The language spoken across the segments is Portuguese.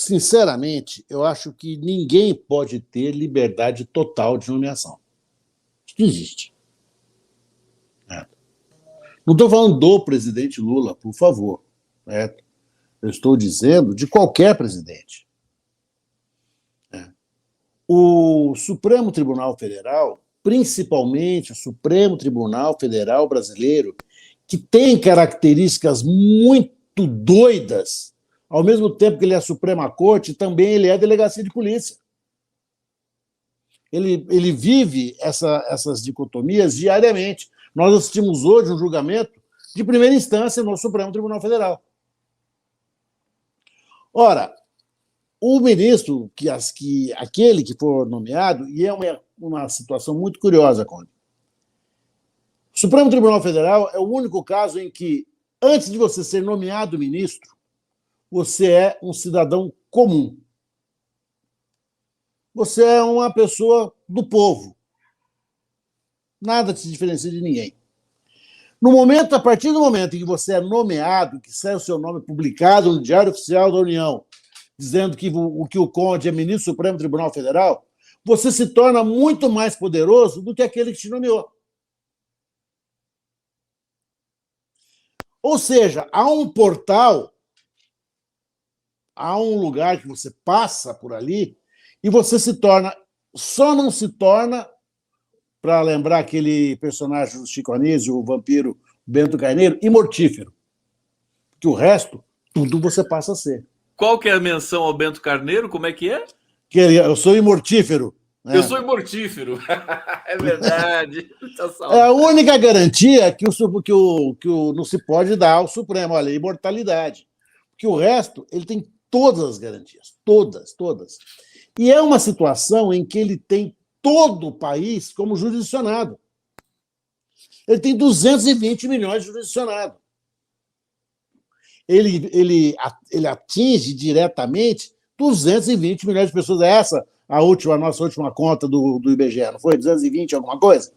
Sinceramente, eu acho que ninguém pode ter liberdade total de nomeação. Isso não existe. Né? Não estou falando do presidente Lula, por favor. Né? Eu estou dizendo de qualquer presidente. Né? O Supremo Tribunal Federal, principalmente o Supremo Tribunal Federal brasileiro, que tem características muito doidas, ao mesmo tempo que ele é a Suprema Corte, também ele é a Delegacia de Polícia. Ele vive essas dicotomias diariamente. Nós assistimos hoje um julgamento de primeira instância no Supremo Tribunal Federal. Ora, o ministro, aquele que for nomeado, e é uma situação muito curiosa, Conde. O Supremo Tribunal Federal é o único caso em que, antes de você ser nomeado ministro, você é um cidadão comum. Você é uma pessoa do povo. Nada te diferencia de ninguém. A partir do momento em que você é nomeado, que sai o seu nome publicado no Diário Oficial da União, dizendo que o Conde é ministro do Supremo Tribunal Federal, você se torna muito mais poderoso do que aquele que te nomeou. Ou seja, há um portal, há um lugar que você passa por ali e você só não se torna, para lembrar aquele personagem do Chico Anísio, o vampiro Bento Carneiro, imortífero. Porque o resto, tudo você passa a ser. Qual que é a menção ao Bento Carneiro? Como é que é? Que eu sou imortífero. Né? Eu sou imortífero. É verdade. É a única garantia que não se pode dar ao Supremo, olha, imortalidade. Porque o resto, ele tem todas as garantias. Todas. E é uma situação em que ele tem todo o país como jurisdicionado. Ele tem 220 milhões de jurisdicionado. Ele atinge diretamente 220 milhões de pessoas. É essa a nossa última conta do IBGE, não foi? 220 alguma coisa?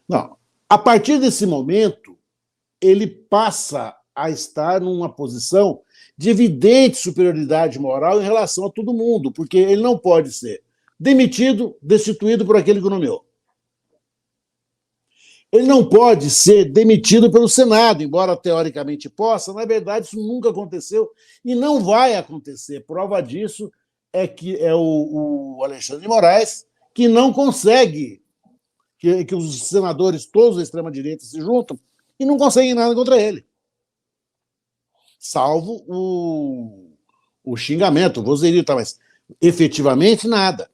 Não. A partir desse momento, ele passa a estar numa posição de evidente superioridade moral em relação a todo mundo, porque ele não pode ser demitido, destituído por aquele que o nomeou. Ele não pode ser demitido pelo Senado, embora teoricamente possa. Na verdade, isso nunca aconteceu e não vai acontecer. Prova disso é que é o Alexandre de Moraes, que não consegue, que os senadores, todos da extrema-direita, se juntam e não conseguem nada contra ele. Salvo o xingamento, o vozerio, tá, mas efetivamente nada.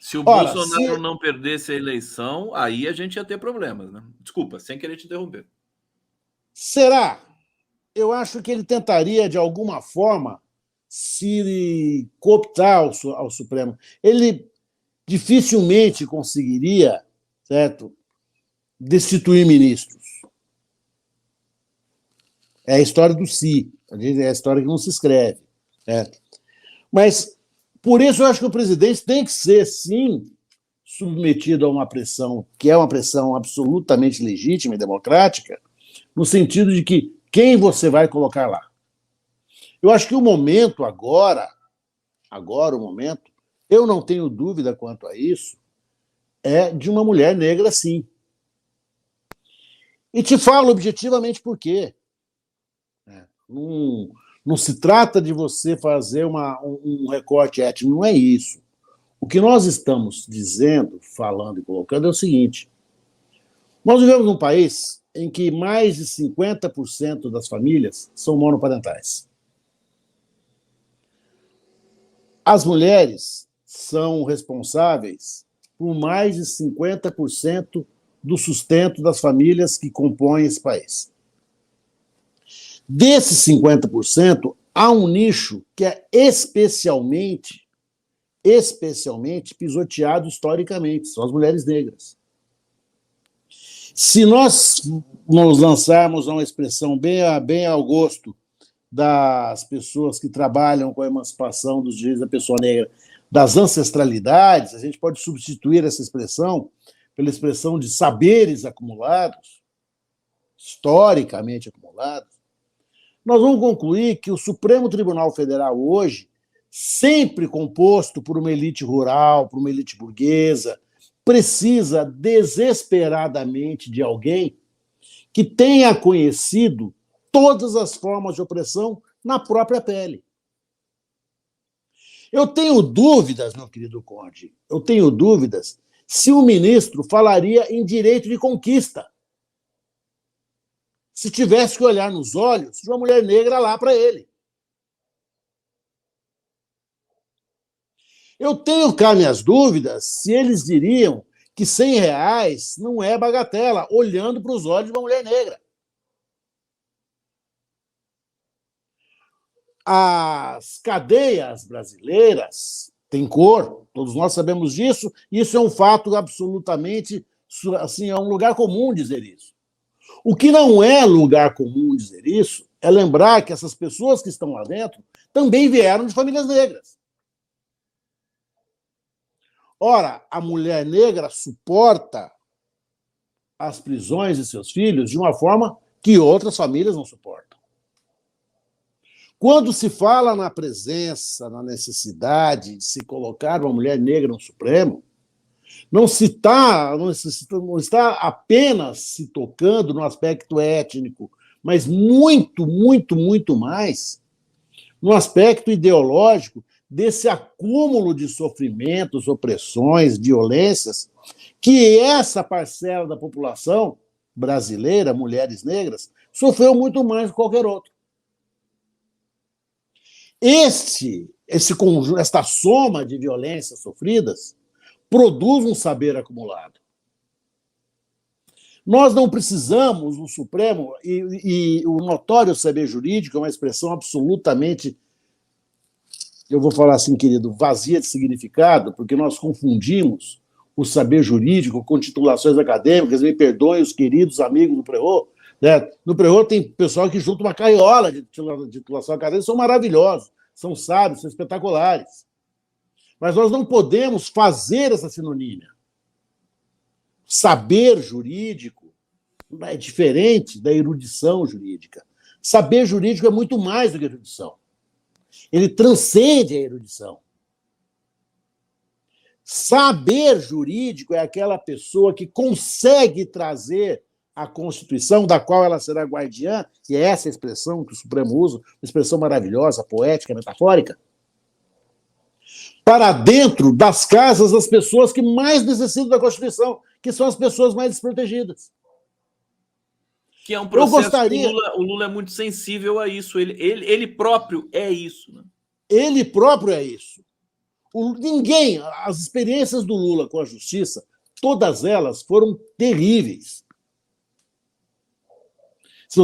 Se o Bolsonaro não perdesse a eleição, aí a gente ia ter problemas, né? Desculpa, sem querer te interromper. Será? Eu acho que ele tentaria, de alguma forma, se cooptar ao Supremo. Ele dificilmente conseguiria, certo, destituir ministros. É a história do si, é a história que não se escreve. Certo? Mas, por isso, eu acho que o presidente tem que ser, sim, submetido a uma pressão, que é uma pressão absolutamente legítima e democrática, no sentido de que quem você vai colocar lá. Eu acho que o momento agora, eu não tenho dúvida quanto a isso, é de uma mulher negra, sim. E te falo objetivamente por quê. Não se trata de você fazer um recorte étnico, não é isso. O que nós estamos dizendo, falando e colocando é o seguinte: nós vivemos num país em que mais de 50% das famílias são monoparentais. As mulheres são responsáveis por mais de 50% do sustento das famílias que compõem esse país. Desses 50%, há um nicho que é especialmente pisoteado historicamente, são as mulheres negras. Se nós nos lançarmos a uma expressão bem ao gosto das pessoas que trabalham com a emancipação dos direitos da pessoa negra, das ancestralidades, a gente pode substituir essa expressão pela expressão de saberes acumulados, historicamente acumulados, nós vamos concluir que o Supremo Tribunal Federal hoje, sempre composto por uma elite rural, por uma elite burguesa, precisa desesperadamente de alguém que tenha conhecido todas as formas de opressão na própria pele. Eu tenho dúvidas, meu querido Conde, eu tenho dúvidas se o ministro falaria em direito de conquista. Se tivesse que olhar nos olhos de uma mulher negra lá para ele. Eu tenho cá minhas dúvidas se eles diriam que R$100 não é bagatela, olhando para os olhos de uma mulher negra. As cadeias brasileiras têm cor, todos nós sabemos disso, e isso é um fato absolutamente, assim, é um lugar comum dizer isso. O que não é lugar comum dizer isso é lembrar que essas pessoas que estão lá dentro também vieram de famílias negras. Ora, a mulher negra suporta as prisões de seus filhos de uma forma que outras famílias não suportam. Quando se fala na presença, na necessidade de se colocar uma mulher negra no Supremo, não está apenas se tocando no aspecto étnico, mas muito, muito, muito mais no aspecto ideológico desse acúmulo de sofrimentos, opressões, violências, que essa parcela da população brasileira, mulheres negras, sofreu muito mais que qualquer outro. Esta soma de violências sofridas produz um saber acumulado. Nós não precisamos, no Supremo, e o notório saber jurídico é uma expressão absolutamente, eu vou falar assim, querido, vazia de significado, porque nós confundimos o saber jurídico com titulações acadêmicas, me perdoem os queridos amigos do Preô, né? No Preô tem pessoal que junta uma caiola de titulação acadêmica, são maravilhosos, são sábios, são espetaculares. Mas nós não podemos fazer essa sinonímia. Saber jurídico é diferente da erudição jurídica. Saber jurídico é muito mais do que erudição. Ele transcende a erudição. Saber jurídico é aquela pessoa que consegue trazer a Constituição, da qual ela será guardiã, e é essa expressão que o Supremo usa, uma expressão maravilhosa, poética, metafórica, para dentro das casas das pessoas que mais necessitam da Constituição, que são as pessoas mais desprotegidas. Que é um processo que o Lula é muito sensível a isso. Ele próprio é isso. Né? Ele próprio é isso. As experiências do Lula com a justiça, todas elas foram terríveis. Se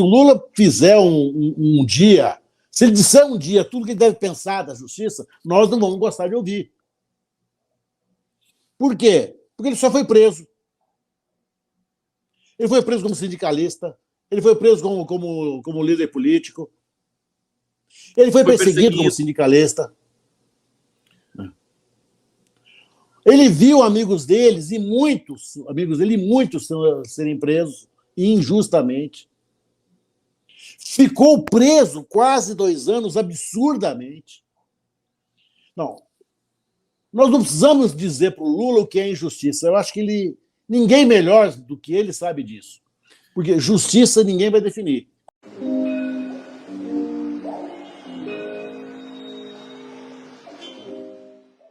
o Lula fizer um dia, se ele disser um dia tudo que ele deve pensar da justiça, nós não vamos gostar de ouvir. Por quê? Porque ele só foi preso. Ele foi preso como sindicalista, ele foi preso como líder político, ele foi perseguido como sindicalista. Ele viu amigos deles, e muitos amigos dele, muitos serem presos injustamente. Ficou preso quase 2 anos, absurdamente. Não. Nós não precisamos dizer para o Lula o que é injustiça. Eu acho que ninguém melhor do que ele sabe disso. Porque justiça ninguém vai definir.